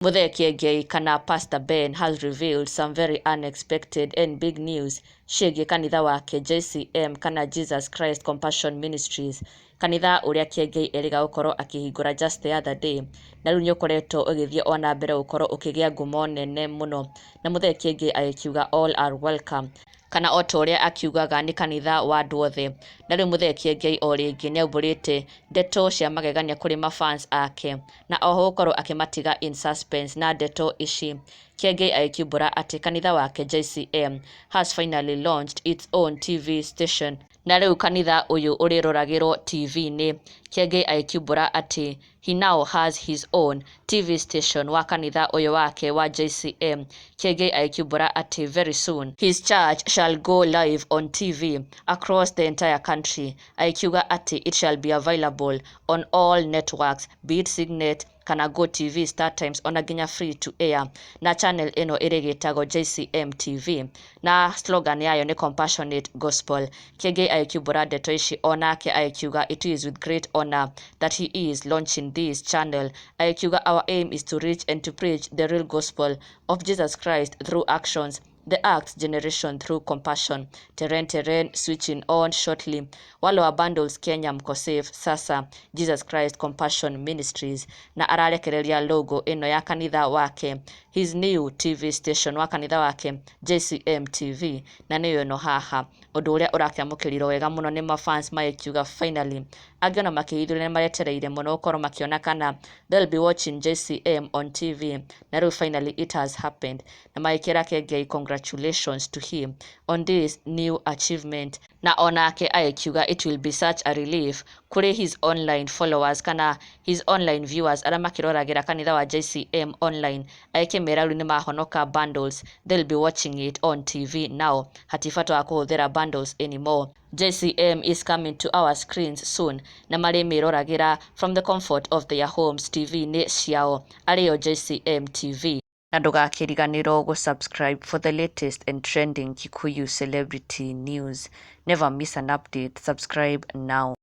Muthee Kiengei kana Pastor Ben has revealed some very unexpected and big news ciĩgiĩ kanitha wake JCM kana Jesus Christ Compassion Ministries, kanitha ũrĩa Kiengei erĩga gũkorwo akĩhingũra just the other day, na rĩu nĩũkoretwo ũgĩthiĩ ona mbere gũkorwo ũkĩgĩa ngumo nene mũno, na Muthee Kiengei agĩkiuga all are welcome, kana o ta ũrĩa akiugaga nĩ kanitha wa andũ othe. Na rĩu Muthee Kiengei o rĩngĩ nĩaumbũrĩte ndeto cia magegania kũrĩ mafans ake, na oho gũkorwo akĩmatiga in suspense na ndeto ici. Kiengei agĩkiumbũra atĩ kanitha wake JCM has finally launched its own TV station, na rĩu kanitha ũyũ ũrĩroragĩrwo TV-inĩ. Kiengei agĩkiumbũra atĩ he now has his own TV station wa kanitha ũyũ wake wa JCM. Kiengei agĩkiumbũra atĩ very soon his church shall go live on TV across the entire country. Agĩkiuga atĩ it shall be available on all networks, be it Signet kana Go TV, Star Times, ona nginya free to air, na channel ĩno ĩrĩgĩtagwo JCM TV, na slogan yayo nĩ compassionate gospel. Kiengei agĩkiumbũra ndeto ici onake agĩkiuga it is with great honor that he is launching this channel. Agĩkiuga our aim is to reach and to preach the real gospel of Jesus Christ through actions, the acts generation through compassion. Terrain switching on shortly. Wale wa bundles Kenya mko safe sasa. Jesus Christ Compassion Ministries, na ararekereria logo ino ya kanitha wake, his new TV station wa kanitha wake JCM TV, na nĩyo ĩno haha. Ũndũ ũrĩa ũrakĩamũkĩrirwo wega mũno nĩ mafans magĩkiuga finally, angĩona makĩhithũrĩra maretereire mũno gũkorwo makĩona kana they'll be watching JCM on TV, na rĩu finally it has happened, na magĩkĩra Kiengei congratulations to him on this new achievement, na onake agĩkiuga it will be such a relief kũrĩ his online followers kana his online viewers arĩa makĩroragĩra kanitha wa JCM online. Agĩkĩmera rĩu nĩmahonoka bundles, they'll be watching it on TV now, hatibata wa kũhũthĩra bundles anymore. JCM is coming to our screens soon, na marĩmĩroragĩra from the comfort of their homes TV-inĩ ciao, arĩyo JCM TV. Na ndũgakĩriganĩrwo gũsubscribe for the latest and trending Kikuyu celebrity news. Never miss an update. Subscribe now.